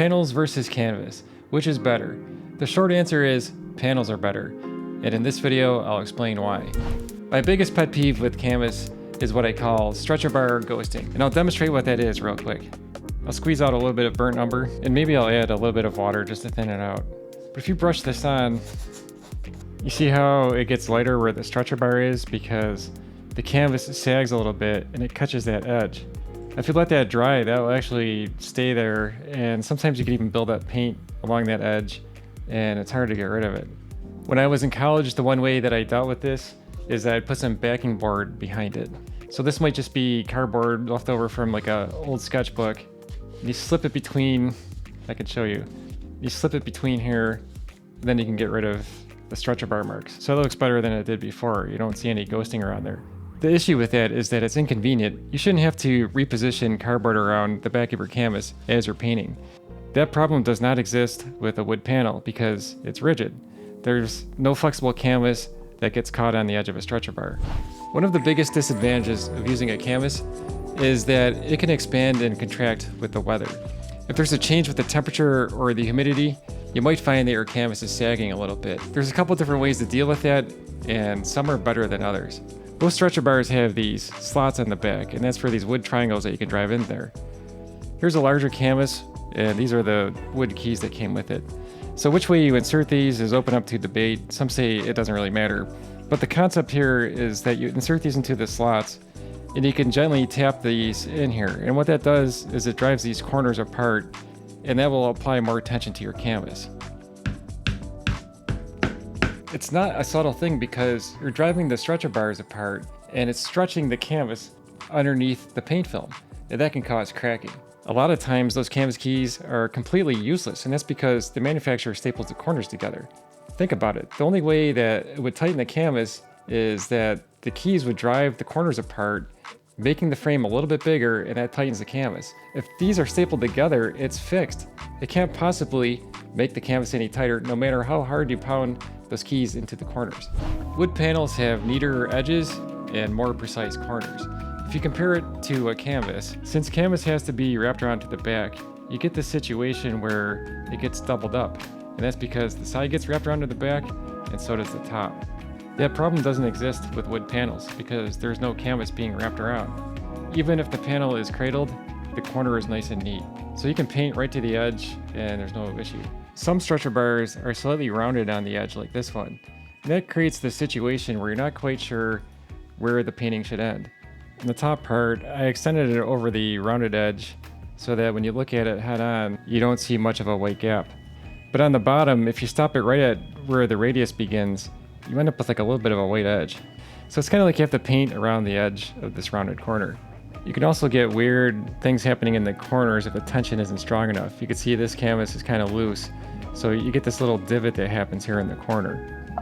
Panels versus canvas. Which is better? The short answer is panels are better. And in this video, I'll explain why. My biggest pet peeve with canvas is what I call stretcher bar ghosting. And I'll demonstrate what that is real quick. I'll squeeze out a little bit of burnt umber, and maybe I'll add a little bit of water just to thin it out. But if you brush this on, you see how it gets lighter where the stretcher bar is because the canvas sags a little bit and it catches that edge. If you let that dry, that will actually stay there, and sometimes you can even build up paint along that edge, and it's hard to get rid of it. When I was in college, the one way that I dealt with this is that I'd put some backing board behind it. So this might just be cardboard left over from like a old sketchbook. You slip it between, I can show you. You slip it between here, then you can get rid of the stretcher bar marks. So it looks better than it did before. You don't see any ghosting around there. The issue with that is that it's inconvenient. You shouldn't have to reposition cardboard around the back of your canvas as you're painting. That problem does not exist with a wood panel because it's rigid. There's no flexible canvas that gets caught on the edge of a stretcher bar. One of the biggest disadvantages of using a canvas is that it can expand and contract with the weather. If there's a change with the temperature or the humidity, you might find that your canvas is sagging a little bit. There's a couple different ways to deal with that, and some are better than others. Most stretcher bars have these slots on the back, and that's for these wood triangles that you can drive in there. Here's a larger canvas, and these are the wood keys that came with it. So which way you insert these is open up to debate. Some say it doesn't really matter. But the concept here is that you insert these into the slots, and you can gently tap these in here. And what that does is it drives these corners apart, and that will apply more tension to your canvas. It's not a subtle thing because you're driving the stretcher bars apart and it's stretching the canvas underneath the paint film, and that can cause cracking. A lot of times those canvas keys are completely useless, and that's because the manufacturer staples the corners together. Think about it. The only way that it would tighten the canvas is that the keys would drive the corners apart, making the frame a little bit bigger, and that tightens the canvas. If these are stapled together, it's fixed. It can't possibly make the canvas any tighter no matter how hard you pound those keys into the corners. Wood panels have neater edges and more precise corners. If you compare it to a canvas, since canvas has to be wrapped around to the back, you get this situation where it gets doubled up. And that's because the side gets wrapped around to the back, and so does the top. That problem doesn't exist with wood panels because there's no canvas being wrapped around. Even if the panel is cradled, the corner is nice and neat. So you can paint right to the edge and there's no issue. Some stretcher bars are slightly rounded on the edge like this one. And that creates the situation where you're not quite sure where the painting should end. In the top part, I extended it over the rounded edge so that when you look at it head on, you don't see much of a white gap. But on the bottom, if you stop it right at where the radius begins, you end up with like a little bit of a white edge. So it's kind of like you have to paint around the edge of this rounded corner. You can also get weird things happening in the corners if the tension isn't strong enough. You can see this canvas is kind of loose, so you get this little divot that happens here in the corner.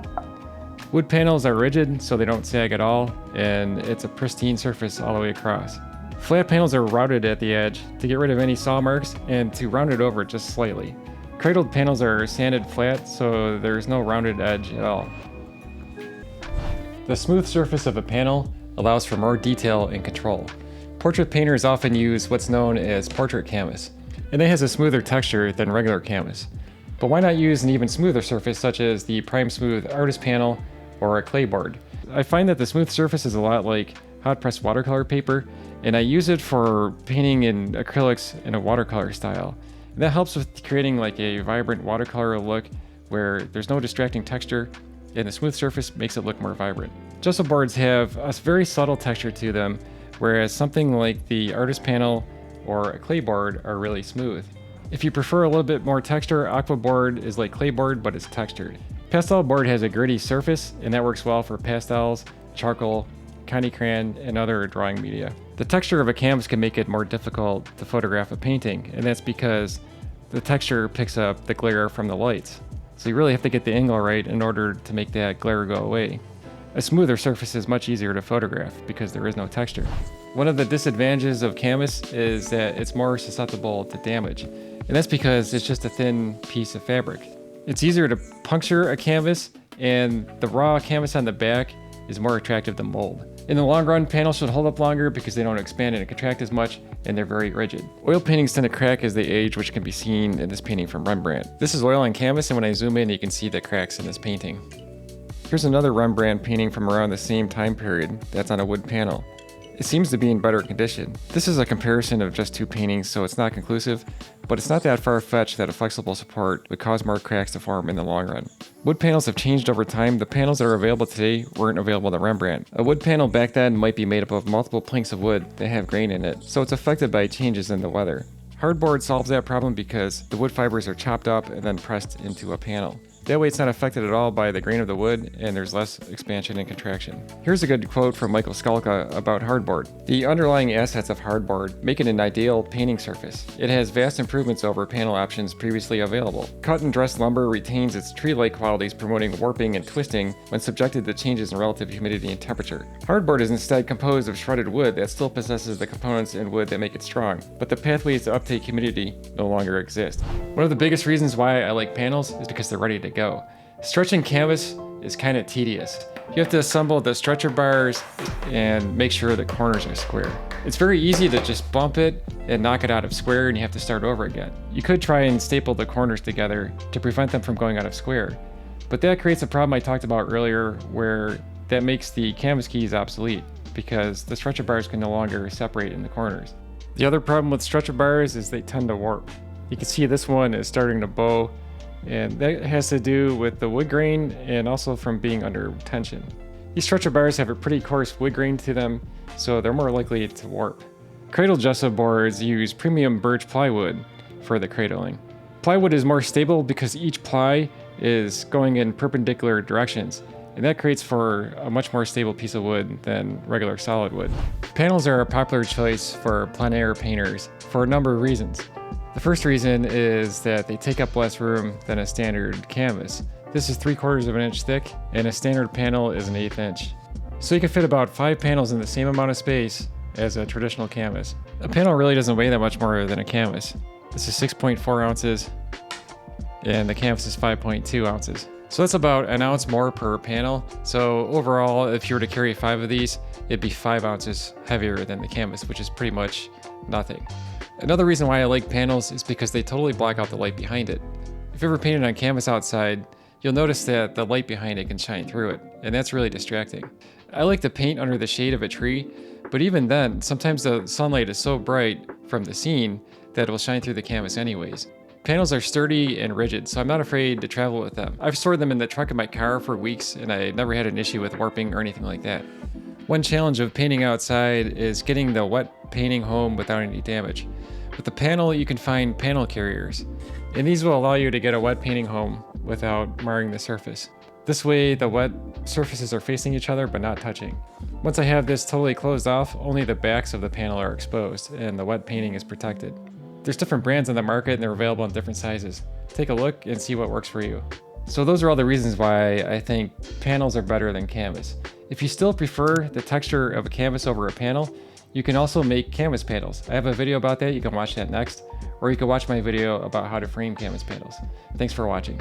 Wood panels are rigid, so they don't sag at all, and it's a pristine surface all the way across. Flat panels are routed at the edge to get rid of any saw marks and to round it over just slightly. Cradled panels are sanded flat, so there's no rounded edge at all. The smooth surface of a panel allows for more detail and control. Portrait painters often use what's known as portrait canvas, and it has a smoother texture than regular canvas. But why not use an even smoother surface such as the Prime Smooth Artist Panel or a Claybord? I find that the smooth surface is a lot like hot pressed watercolor paper, and I use it for painting in acrylics in a watercolor style. And that helps with creating like a vibrant watercolor look where there's no distracting texture, and the smooth surface makes it look more vibrant. Gesso boards have a very subtle texture to them, whereas something like the Artist Panel or a Claybord are really smooth. If you prefer a little bit more texture, AQUABORD is like Claybord, but it's textured. Pastel board has a gritty surface, and that works well for pastels, charcoal, county crayon, and other drawing media. The texture of a canvas can make it more difficult to photograph a painting, and that's because the texture picks up the glare from the lights. So you really have to get the angle right in order to make that glare go away. A smoother surface is much easier to photograph because there is no texture. One of the disadvantages of canvas is that it's more susceptible to damage, and that's because it's just a thin piece of fabric. It's easier to puncture a canvas, and the raw canvas on the back is more attractive than mold. In the long run, panels should hold up longer because they don't expand and contract as much, and they're very rigid. Oil paintings tend to crack as they age, which can be seen in this painting from Rembrandt. This is oil on canvas, and when I zoom in, you can see the cracks in this painting. Here's another Rembrandt painting from around the same time period that's on a wood panel. It seems to be in better condition. This is a comparison of just two paintings, so it's not conclusive, but it's not that far-fetched that a flexible support would cause more cracks to form in the long run. Wood panels have changed over time. The panels that are available today weren't available to Rembrandt. A wood panel back then might be made up of multiple planks of wood that have grain in it, so it's affected by changes in the weather. Hardboard solves that problem because the wood fibers are chopped up and then pressed into a panel. That way it's not affected at all by the grain of the wood, and there's less expansion and contraction. Here's a good quote from Michael Skalka about hardboard. The underlying assets of hardboard make it an ideal painting surface. It has vast improvements over panel options previously available. Cut and dressed lumber retains its tree-like qualities, promoting warping and twisting when subjected to changes in relative humidity and temperature. Hardboard is instead composed of shredded wood that still possesses the components in wood that make it strong, but the pathways to uptake humidity no longer exist. One of the biggest reasons why I like panels is because they're ready to go. Stretching canvas is kind of tedious. You have to assemble the stretcher bars and make sure the corners are square. It's very easy to just bump it and knock it out of square, and you have to start over again. You could try and staple the corners together to prevent them from going out of square, but that creates a problem I talked about earlier where that makes the canvas keys obsolete because the stretcher bars can no longer separate in the corners. The other problem with stretcher bars is they tend to warp. You can see this one is starting to bow, and that has to do with the wood grain and also from being under tension. These stretcher bars have a pretty coarse wood grain to them, so they're more likely to warp. Cradle gesso boards use premium birch plywood for the cradling. Plywood is more stable because each ply is going in perpendicular directions, and that creates for a much more stable piece of wood than regular solid wood. Panels are a popular choice for plein air painters for a number of reasons. The first reason is that they take up less room than a standard canvas. This is 3/4 of an inch thick, and a standard panel is an 1/8 inch. So you can fit about 5 panels in the same amount of space as a traditional canvas. A panel really doesn't weigh that much more than a canvas. This is 6.4 ounces, and the canvas is 5.2 ounces. So that's about an ounce more per panel. So overall, if you were to carry 5 of these, it'd be 5 ounces heavier than the canvas, which is pretty much nothing. Another reason why I like panels is because they totally block out the light behind it. If you ever painted on canvas outside, you'll notice that the light behind it can shine through it, and that's really distracting. I like to paint under the shade of a tree, but even then, sometimes the sunlight is so bright from the scene that it will shine through the canvas anyways. Panels are sturdy and rigid, so I'm not afraid to travel with them. I've stored them in the trunk of my car for weeks, and I never had an issue with warping or anything like that. One challenge of painting outside is getting the wet painting home without any damage. With the panel, you can find panel carriers, and these will allow you to get a wet painting home without marring the surface. This way, the wet surfaces are facing each other but not touching. Once I have this totally closed off, only the backs of the panel are exposed, and the wet painting is protected. There's different brands on the market, and they're available in different sizes. Take a look and see what works for you. So those are all the reasons why I think panels are better than canvas. If you still prefer the texture of a canvas over a panel, you can also make canvas panels. I have a video about that, you can watch that next, or you can watch my video about how to frame canvas panels. Thanks for watching.